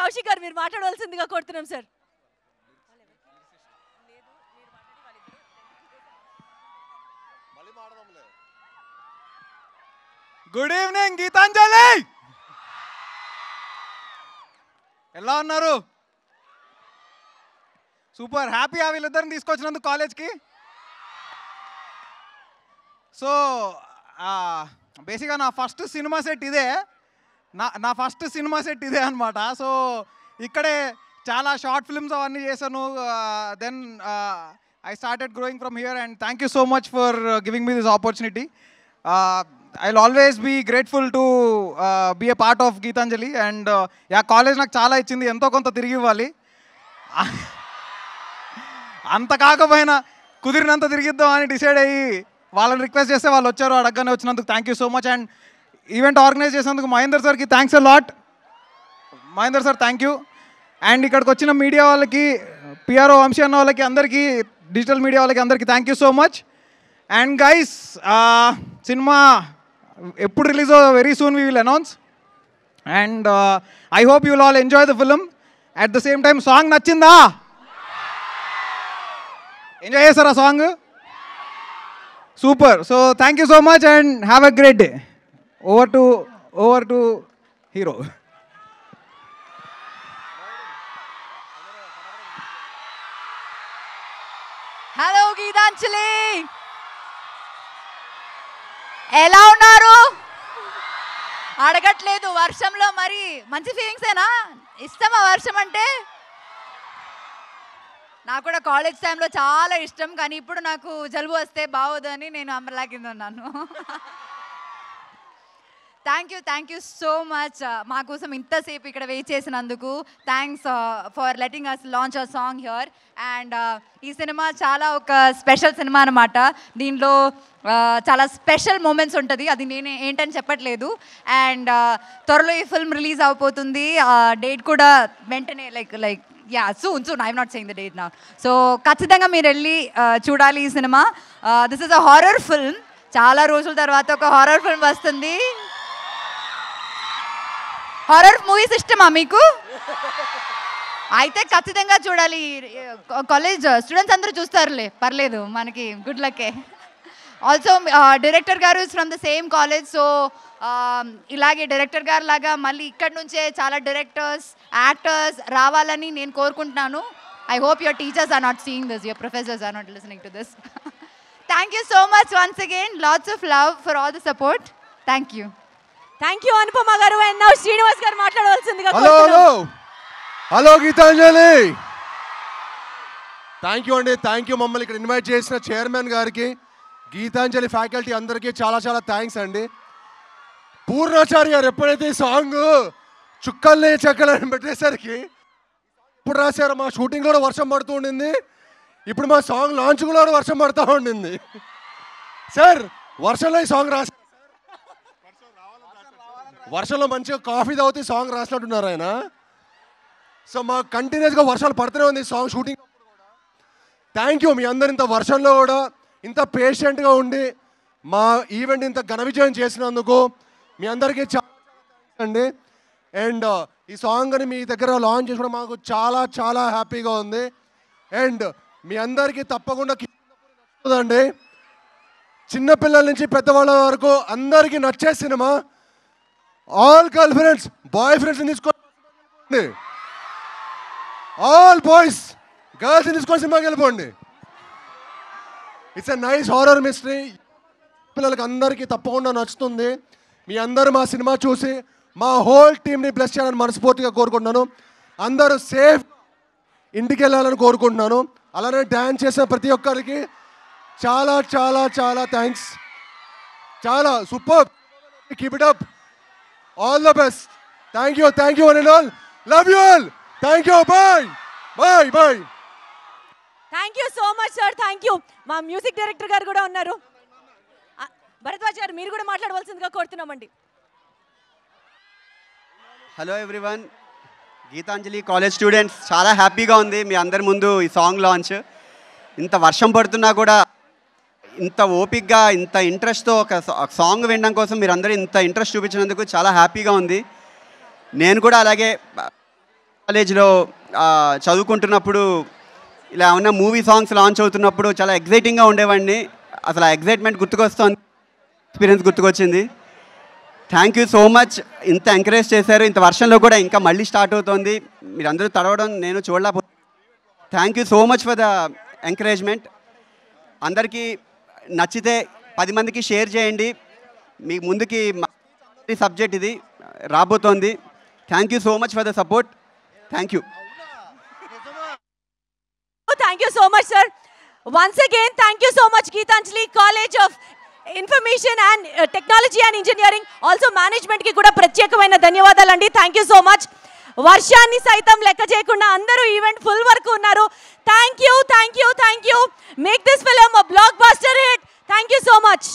కౌశిక్ గారు మీరు మాట్లాడవలసిందిగా కోరుతున్నాం సార్. గుడ్ ఈవినింగ్ గీతాంజలి, ఎలా ఉన్నారు? సూపర్ హ్యాపీగా వీళ్ళిద్దరిని తీసుకొచ్చినందుకు కాలేజ్కి. సో బేసిక్గా నా ఫస్ట్ సినిమా సెట్ ఇదే, నా ఫస్ట్ సినిమా సెట్ ఇదే అనమాట. సో ఇక్కడే చాలా షార్ట్ ఫిల్మ్స్ అవన్నీ చేశాను. Then I started growing from here and thank you so much for giving me this opportunity. I will always be grateful to be a part of Geethanjali. And college నాకు చాలా ఇచ్చింది, ఎంతో కొంత తిరిగి ఇవ్వాలి. అంత కాకపోయినా కుదిరినంత తిరిగిద్దాం అని డిసైడ్ అయ్యి వాళ్ళని రిక్వెస్ట్ చేస్తే వాళ్ళు వచ్చారు, అడగగానే వచ్చినందుకు thank you so much. And event organise చేసినందుకు మహేందర్ సార్కి thanks a lot. Mahender sir thank you. And ఇక్కడికి వచ్చిన మీడియా వాళ్ళకి, పిఆర్ఓ వంశీ అన్న వాళ్ళకి, అందరికీ, డిజిటల్ మీడియా వాళ్ళకి అందరికీ thank you so much. And guys, cinema ఎప్పుడు release very soon we will announce. And I hope you will all enjoy the film. At the same time song నచ్చిందా? Enjoy చేస్తారా song? Super. So thank you so much and have a great day. Over to hero. Hello Geetanjali, ఎలా ఉన్నారు? అడగట్లేదు, వర్షంలో మరి మంచి ఫీలింగ్సేనా? ఇష్టమా వర్షం అంటే? నాకు కూడా కాలేజ్ టైంలో చాలా ఇష్టం, కానీ ఇప్పుడు నాకు జలుబు వస్తే బాగోదని నేను అంబర్లా కింద ఉన్నాను. థ్యాంక్ యూ సో మచ్ మా కోసం ఇంతసేపు ఇక్కడ వెయిట్ చేసినందుకు. Thanks for letting us launch a song here. And ఈ సినిమా చాలా ఒక స్పెషల్ సినిమా అనమాట. దీనిలో చాలా స్పెషల్ మూమెంట్స్ ఉంటుంది, అది నేను ఏంటని చెప్పట్లేదు. అండ్ త్వరలో ఈ ఫిల్మ్ రిలీజ్ అవబోతుంది. డేట్ కూడా వెంటనే like soon. I'm not saying the date now. So ఖచ్చితంగా మీరు వెళ్ళి చూడాలి ఈ cinema. This is a horror film. చాలా రోజుల తర్వాత ఒక హారర్ ఫిల్మ్ వస్తుంది. హారర్ మూవీస్ ఇష్టమా మీకు? అయితే ఖచ్చితంగా చూడాలి. కాలేజ్ స్టూడెంట్స్ అందరూ చూస్తారులే, పర్లేదు, మనకి గుడ్ లక్కే. ఆల్సో డైరెక్టర్ గారు is from the same college. So ఇలాగే డైరెక్టర్ గారు లాగా మళ్ళీ ఇక్కడ నుంచే చాలా డైరెక్టర్స్, యాక్టర్స్ రావాలని నేను కోరుకుంటున్నాను. I hope your teachers are not seeing this, your professors are not listening to this. Thank you so much once again. Lots of love for all the support. Thank you Anupama garu. And now Srinivas garu మాట్లాడవలసిందిగా. Hello Geetanjali, thank you అండి. Thank you మమ్మల్ని ఇక్కడ invite చేసిన chairman గారికి, Gitanjali faculty అందరికీ చాలా చాలా thanks అండి. పూర్ణాచారి గారు ఎప్పుడైతే ఈ సాంగ్ చుక్కల్ని చెక్కలని పెట్టేసరికి ఇప్పుడు రాశారు. మా షూటింగ్లో కూడా వర్షం పడుతూ ఉండింది, ఇప్పుడు మా సాంగ్ లాంచ్ కూడా వర్షం పడుతూ ఉండింది. సార్ వర్షంలో ఈ సాంగ్ రాశారు, వర్షంలో మంచిగా కాఫీ తాగుతూ సాంగ్ రాసినట్టున్నారు ఆయన. సో మాకు కంటిన్యూస్గా వర్షాలు పడుతూనే ఉంది సాంగ్ షూటింగ్. థ్యాంక్ యూ మీ అందరు ఇంత వర్షంలో కూడా ఇంత పేషెంట్గా ఉండి మా ఈవెంట్ ఇంత ఘన విజయం చేసినందుకు మీ అందరికీ చాలా అండి. అండ్ ఈ సాంగ్ని మీ దగ్గర లాంచ్ చేసుకోవడం మాకు చాలా చాలా హ్యాపీగా ఉంది. అండ్ మీ అందరికీ తప్పకుండా నచ్చుతుందండి. చిన్నపిల్లల నుంచి పెద్దవాళ్ళ వరకు అందరికీ నచ్చే సినిమా. ఆల్ గర్ల్ ఫ్రెండ్స్, బాయ్ ఫ్రెండ్స్ని తీసుకోండి, ఆల్ బాయ్స్ గర్ల్స్ని తీసుకొని సినిమాకి వెళ్ళిపోండి. It's a nice horror mystery. పిల్లలకి అందరికీ తప్పకుండా నచ్చుతుంది. మీ అందరూ మా సినిమా చూసి మా హోల్ టీమ్ని బ్లెస్ చేయాలని మనస్ఫూర్తిగా కోరుకుంటున్నాను. అందరూ సేఫ్ ఇంటికి వెళ్ళాలని కోరుకుంటున్నాను. అలానే డ్యాన్స్ చేసిన ప్రతి ఒక్కరికి చాలా చాలా చాలా థ్యాంక్స్. చాలా super, keep it up, all the best. Thank you one and all, love you all, thank you, bye. Thank you so much sir, thank you. మా మ్యూజిక్ డైరెక్టర్ గారు కూడా ఉన్నారు. భరద్వాజ్ గారు మీరు కూడా మాట్లాడవలసిందిగా కోరుతున్నామండి. Hello everyone, Geetanjali college students, చాలా హ్యాపీగా ఉంది మీ అందరి ముందు ఈ సాంగ్ లాంచ్. ఇంత వర్షం పడుతున్నా కూడా ఇంత ఓపిక్గా ఇంత ఇంట్రెస్ట్తో ఒక సాంగ్ వినడం కోసం మీరు అందరూ ఇంత ఇంట్రెస్ట్ చూపించినందుకు చాలా హ్యాపీగా ఉంది. నేను కూడా అలాగే కాలేజ్లో చదువుకుంటున్నప్పుడు ఇలా ఉన్న మూవీ సాంగ్స్ లాంచ్ అవుతున్నప్పుడు చాలా ఎగ్జైటింగ్గా ఉండేవాడిని. అసలు ఆ ఎగ్జైట్మెంట్ గుర్తుకొస్తుంది, ఎక్స్పీరియన్స్ గుర్తుకొచ్చింది. Thank you so much. ఇంత ఎంకరేజ్ చేశారు. ఇంత వర్షంలో కూడా ఇంకా మళ్ళీ స్టార్ట్ అవుతుంది. మీరందరూ తడవడం నేను చూడలేకపోతే. Thank you so much for the encouragement. అందరికీ నచ్చితే 10 మందికి షేర్ చేయండి. మీ ముందుకి సబ్జెక్ట్ ఇది రాబోతోంది. Thank you so much for the support. Thank you. Thank you so much, sir. Once again, thank you so much, Geetanjali College of Information and Technology and Engineering. Also, management ki kuda pratyekamaina ధన్యవాదాలు అండి. Thank you so much. వర్షాన్ని సైతం లెక్క చేయకుండా అందరూ event full వరకు ఉన్నారు. Thank you, thank you, thank you. Make this film a blockbuster hit. Thank you so much.